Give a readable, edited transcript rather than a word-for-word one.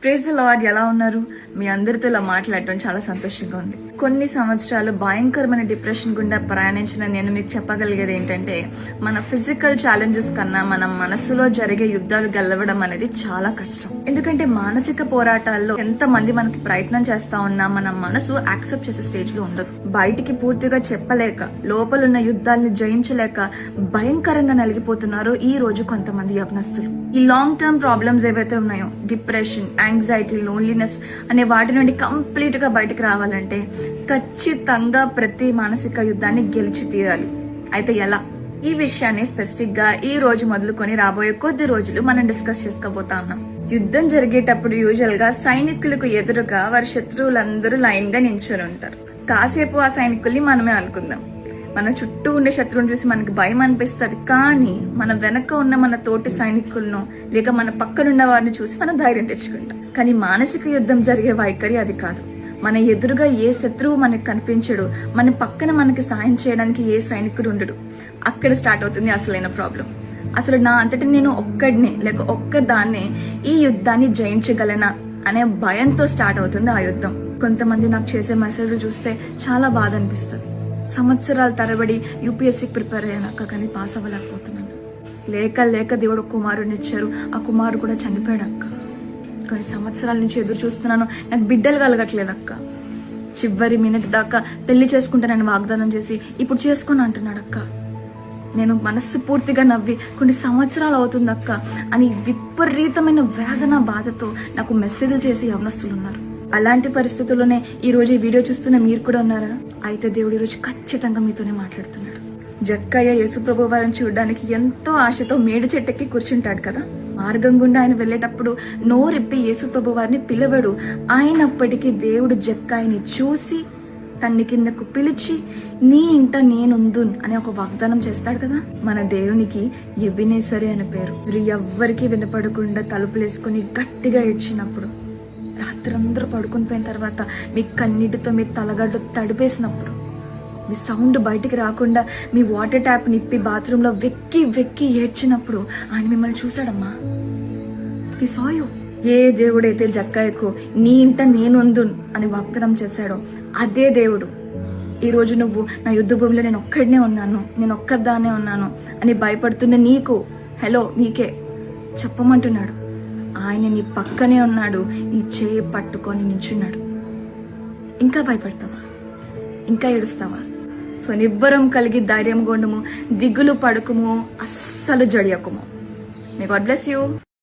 Praise the lord. ఎలా ఉన్నారు? మీ అందరితో ఇలా మాట్లాడటం చాలా సంతోషంగా ఉంది. కొన్ని సంవత్సరాలు భయంకరమైన డిప్రెషన్ గుండా ప్రయాణించిన నేను మీకు చెప్పగలిగేది ఏంటంటే, మన ఫిజికల్ ఛాలెంజెస్ కన్నా మన మనసులో జరిగే యుద్ధాలు గెలవడం అనేది చాలా కష్టం. ఎందుకంటే మానసిక పోరాటాల్లో ఎంత మంది మనకి ప్రయత్నం చేస్తా ఉన్నా మన మనసు యాక్సెప్ట్ చేసే స్టేజ్ లో ఉండదు. బయటికి పూర్తిగా చెప్పలేక, లోపలున్న యుద్ధాలను జయించలేక భయంకరంగా నలిగిపోతున్నారు ఈ రోజు కొంతమంది యవ్వనస్తులు. ఈ లాంగ్ టర్మ్ ప్రాబ్లమ్స్ ఏవైతే ఉన్నాయో, డిప్రెషన్, యాంగ్జైటీ, లోన్లీనెస్ అనే వాటి నుండి కంప్లీట్ గా బయటకు రావాలంటే ఖచ్చితంగా ప్రతి మానసిక యుద్ధాన్ని గెలిచి తీరాలి. అయితే ఎలా? ఈ విషయాన్ని స్పెసిఫిక్ గా ఈ రోజు మొదలుకొని రాబోయే కొద్ది రోజులు మనం డిస్కస్ చేసుకోబోతా ఉన్నాం. యుద్ధం జరిగేటప్పుడు యూజువల్ గా సైనికులకు ఎదురుగా వారి శత్రువులందరూ లైన్ గా నించుని ఉంటారు. కాసేపు ఆ సైనికుల్ని మనమే అనుకుందాం. మన చుట్టూ ఉండే శత్రువుని చూసి మనకి భయం అనిపిస్తుంది, కానీ మన వెనక ఉన్న మన తోటి సైనికులను లేక మన పక్కనున్న వారిని చూసి మనం ధైర్యం తెచ్చుకుంటాం. కానీ మానసిక యుద్ధం జరిగే వైఖరి అది కాదు. మన ఎదురుగా ఏ శత్రువు మనకు కనిపించడు, మన పక్కన మనకి సాయం చేయడానికి ఏ సైనికుడు ఉండడు. అక్కడ స్టార్ట్ అవుతుంది అసలైన ప్రాబ్లం. అసలు నా అంతటి నేను ఒక్కడినే లేక ఒక్కదాన్నే ఈ యుద్ధాన్ని జయించగలనా అనే భయంతో స్టార్ట్ అవుతుంది ఆ యుద్ధం. కొంతమంది నాకు చేసే మెసేజ్లు చూస్తే చాలా బాధ అనిపిస్తుంది. సంవత్సరాల తరబడి యూపీఎస్సీకి ప్రిపేర్ అయ్యానక్క, కానీ పాస్ అవ్వలేకపోతున్నాను. లేక లేక దేవుడు కుమారుడిని ఇచ్చారు, ఆ కుమారుడు కూడా చనిపోయాడు అక్క. కొన్ని సంవత్సరాల నుంచి ఎదురు చూస్తున్నాను, నాకు బిడ్డలు కలగట్లేదు అక్క. చివరి మినిట్ దాకా పెళ్లి చేసుకుంటానని వాగ్దానం చేసి ఇప్పుడు చేసుకుని అంటున్నాడు అక్క. నేను మనస్సు పూర్తిగా నవ్వి కొన్ని సంవత్సరాలు అవుతుంది అక్క అని విపరీతమైన వేదన, బాధతో నాకు మెసేజ్లు చేసి యవ్వనస్తులు ఉన్నారు. అలాంటి పరిస్థితుల్లోనే ఈ రోజు ఈ వీడియో చూస్తున్న మీరు కూడా ఉన్నారా? అయితే దేవుడు ఈ రోజు ఖచ్చితంగా మీతోనే మాట్లాడుతున్నాడు. జక్కయ్య యేసుప్రభు వారిని చూడడానికి ఎంతో ఆశతో మేడి చెట్టెక్కి కూర్చుంటాడు కదా. మార్గం గుండా ఆయన వెళ్లేటప్పుడు నోరిప్పి యేసుప్రభు వారిని పిలవడు. అయినప్పటికీ దేవుడు జక్కయ్యని చూసి తన్ని కిందకు పిలిచి నీ ఇంట నేనుందు అని ఒక వాగ్దానం చేస్తాడు కదా. మన దేవునికి ఎబినేసరే అని పేరు. మీరు ఎవ్వరికి వినపడకుండా తలుపులేసుకుని గట్టిగా ఏడ్చినప్పుడు, రాత్రందరూ పడుకుని పోయిన తర్వాత మీ కన్నీటితో మీ తలగడ్డ తడిపేసినప్పుడు, మీ సౌండ్ బయటికి రాకుండా మీ వాటర్ ట్యాప్ నిప్పి బాత్రూంలో వెక్కి వెక్కి ఏడ్చినప్పుడు ఆయన మిమ్మల్ని చూశాడమ్మా. ఈ సాయు ఏ దేవుడైతే జక్కయ్యకు నీ ఇంట నేనుందు అని వాగ్దానం చేశాడో అదే దేవుడు ఈ రోజు నువ్వు నా యుద్ధ భూమిలో నేను ఒక్కడినే ఉన్నాను, నేను ఒక్కదానే ఉన్నాను అని భయపడుతున్న నీకు, హలో నీకే చెప్పమంటున్నాడు. ఆయన నీ పక్కనే ఉన్నాడు, నీ చేయి పట్టుకొని నించున్నాడు. ఇంకా భయపడతావా? ఇంకా ఏడుస్తావా? సో నిబ్బరం కలిగి ధైర్యం కొండము, దిగులు పడుకుము, అస్సలు జడియకుము. May god bless you.